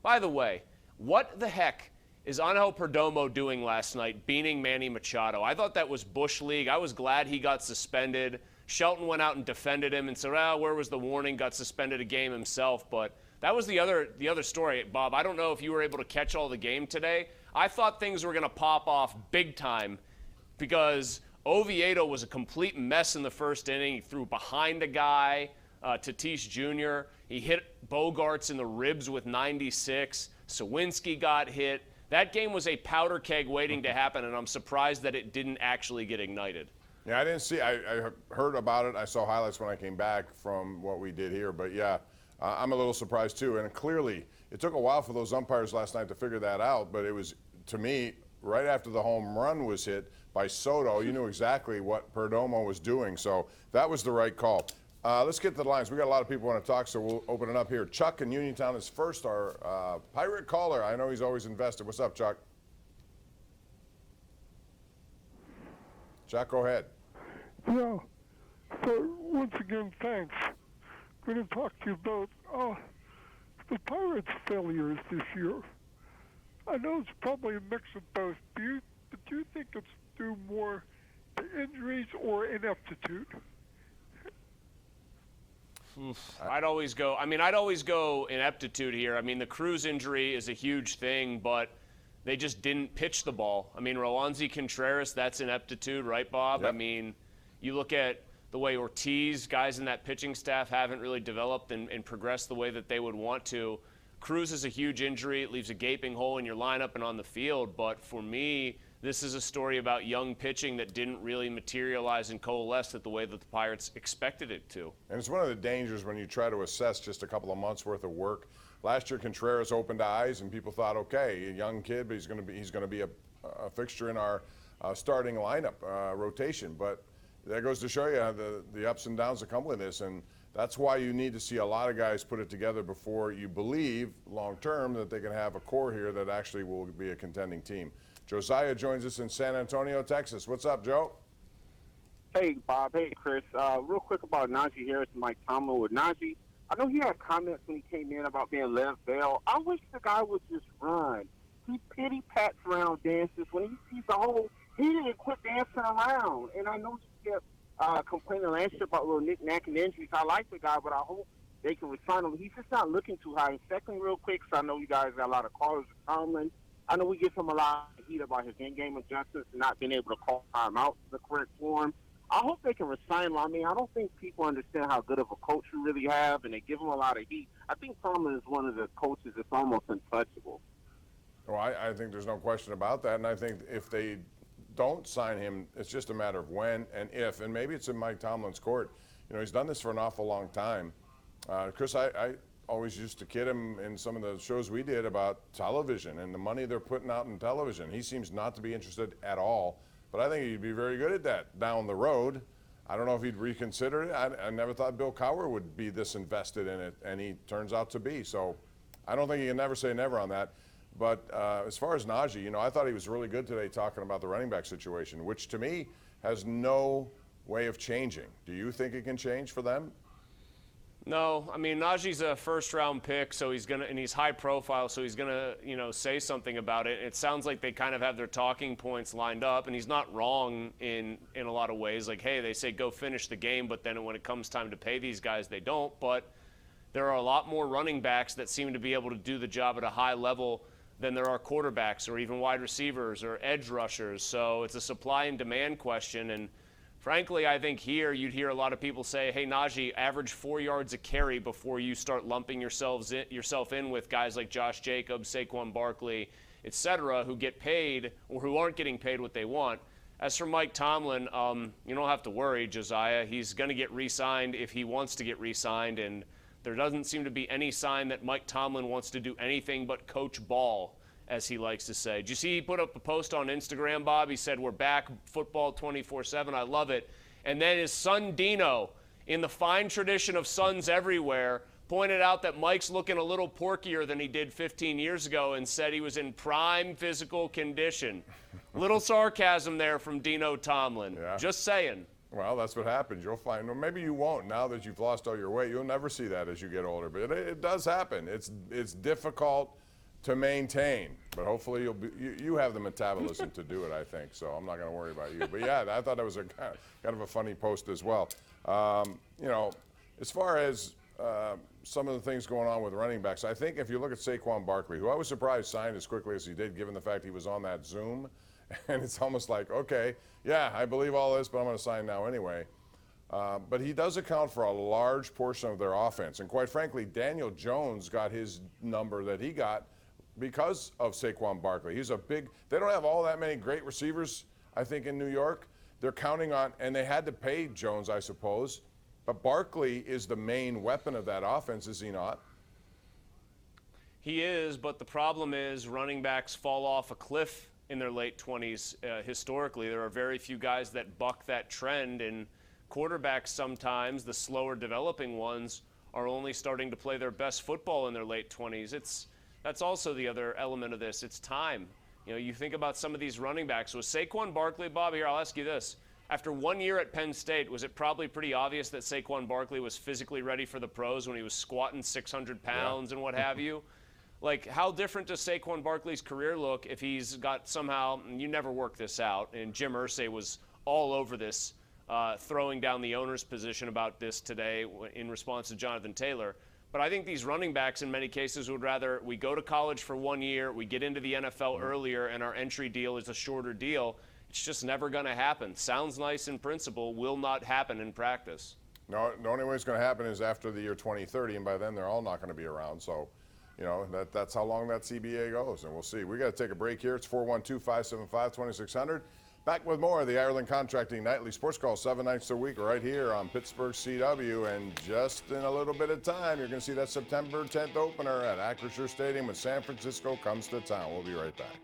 By the way, what the heck is Angel Perdomo doing last night, beating Manny Machado? I thought that was Bush League. I was glad he got suspended. Shelton went out and defended him and said, where was the warning? Got suspended a game himself. But that was the other story, Bob. I don't know if you were able to catch all the game today. I thought things were going to pop off big time because Oviedo was a complete mess in the first inning. He threw behind a guy, Tatis Jr. He hit Bogarts in the ribs with 96. Sawinski got hit. That game was a powder keg waiting to happen, and I'm surprised that it didn't actually get ignited. Yeah, I didn't see. I heard about it. I saw highlights when I came back from what we did here. But, yeah, I'm a little surprised, too. And clearly, it took a while for those umpires last night to figure that out. But it was, to me, right after the home run was hit by Soto, you knew exactly what Perdomo was doing. So that was the right call. Let's get to the lines. We got a lot of people want to talk, so we'll open it up here. Chuck in Uniontown is first, our Pirate caller. I know he's always invested. What's up, Chuck? Chuck, go ahead. Yeah. So once again, thanks. Going to talk to you about the Pirates' failures this year. I know it's probably a mix of both. But do you think it's due more to injuries or ineptitude? I'd always go ineptitude here. I mean, the Cruz injury is a huge thing, but they just didn't pitch the ball. I mean, Roansy Contreras, that's ineptitude, right, Bob? Yep. I mean, you look at the way Ortiz, guys in that pitching staff haven't really developed and progressed the way that they would want to. Cruz is a huge injury. It leaves a gaping hole in your lineup and on the field. But for me, this is a story about young pitching that didn't really materialize and coalesce the way that the Pirates expected it to. And it's one of the dangers when you try to assess just a couple of months worth of work. Last year, Contreras opened eyes, and people thought, okay, a young kid, but he's going to be a fixture in our starting lineup rotation. But that goes to show you the ups and downs that come with this, and that's why you need to see a lot of guys put it together before you believe long term that they can have a core here that actually will be a contending team. Josiah joins us in San Antonio, Texas. What's up, Joe? Hey, Bob. Hey, Chris. Real quick about Najee Harris and Mike Tomlin. With Najee, I know he had comments when he came in about being Lev Bell. I wish the guy would just run. He pity pats around dances. When he sees a hole, he didn't quit dancing around. And I know he kept complaining last year about little knick-knack and injuries. I like the guy, but I hope they can resign him. He's just not looking too high. And second, real quick, so I know you guys got a lot of callers with Tomlin. I know we give him a lot of heat about his in-game adjustments and not being able to call timeouts the correct form. I hope they can resign him. I mean, I don't think people understand how good of a coach we really have, and they give him a lot of heat. I think Tomlin is one of the coaches that's almost untouchable. Well, I think there's no question about that, and I think if they don't sign him, it's just a matter of when and if, and maybe it's in Mike Tomlin's court. You know, he's done this for an awful long time. Chris, I always used to kid him in some of the shows we did about television and the money they're putting out in television. He seems not to be interested at all, but I think he'd be very good at that down the road. I don't know if he'd reconsider it. I never thought Bill Cowher would be this invested in it, and he turns out to be. So I don't think you can never say never on that. But as far as Najee, you know, I thought he was really good today talking about the running back situation, which to me has no way of changing. Do you think it can change for them? No, I mean, Najee's a first-round pick, so and he's high profile, so he's gonna, say something about it. It sounds like they kind of have their talking points lined up, and he's not wrong in a lot of ways. Like, hey, they say go finish the game, but then when it comes time to pay these guys, they don't. But there are a lot more running backs that seem to be able to do the job at a high level than there are quarterbacks or even wide receivers or edge rushers. So it's a supply and demand question, and frankly, I think here you'd hear a lot of people say, hey, Najee, average 4 yards a carry before you start lumping yourself in with guys like Josh Jacobs, Saquon Barkley, et cetera, who get paid or who aren't getting paid what they want. As for Mike Tomlin, you don't have to worry, Josiah. He's going to get re-signed if he wants to get re-signed, and there doesn't seem to be any sign that Mike Tomlin wants to do anything but coach ball, as he likes to say. Did you see he put up a post on Instagram, Bob? He said, we're back, football 24/7. I love it. And then his son Dino, in the fine tradition of sons everywhere, pointed out that Mike's looking a little porkier than he did 15 years ago and said he was in prime physical condition. Little sarcasm there from Dino Tomlin. Yeah. Just saying. Well, that's what happens. You'll find, or maybe you won't now that you've lost all your weight. You'll never see that as you get older, but it does happen. It's difficult to maintain. But hopefully you have the metabolism to do it, I think. So I'm not going to worry about you. But yeah, I thought that was a kind of a funny post as well. You know, as far as some of the things going on with running backs, I think if you look at Saquon Barkley, who I was surprised signed as quickly as he did, given the fact he was on that Zoom, and it's almost like, okay, yeah, I believe all this, but I'm going to sign now anyway. But he does account for a large portion of their offense. And quite frankly, Daniel Jones got his number that he got because of Saquon Barkley. He's a big, they don't have all that many great receivers, I think, in New York. They're counting on, and they had to pay Jones, I suppose. But Barkley is the main weapon of that offense, is he not? He is, but the problem is running backs fall off a cliff in their late 20s. Historically, there are very few guys that buck that trend, and quarterbacks sometimes, the slower developing ones, are only starting to play their best football in their late 20s. That's also the other element of this. It's time. You know, you think about some of these running backs. Was Saquon Barkley, Bob, here, I'll ask you this. After 1 year at Penn State, was it probably pretty obvious that Saquon Barkley was physically ready for the pros when he was squatting 600 pounds and what have you? Like, how different does Saquon Barkley's career look if he's got somehow, and you never work this out, and Jim Irsay was all over this, throwing down the owner's position about this today in response to Jonathan Taylor. But I think these running backs in many cases would rather we go to college for 1 year, we get into the NFL earlier, and our entry deal is a shorter deal. It's just never going to happen. Sounds nice in principle, will not happen in practice. No, the only way it's going to happen is after the year 2030, and by then they're all not going to be around. So, you know, that's how long that CBA goes, and we'll see. We got to take a break here. It's 412-575-2600. Back with more of the Ireland Contracting Nightly Sports Call, 7 nights a week, right here on Pittsburgh CW. And just in a little bit of time, you're going to see that September 10th opener at Acrisure Stadium when San Francisco comes to town. We'll be right back.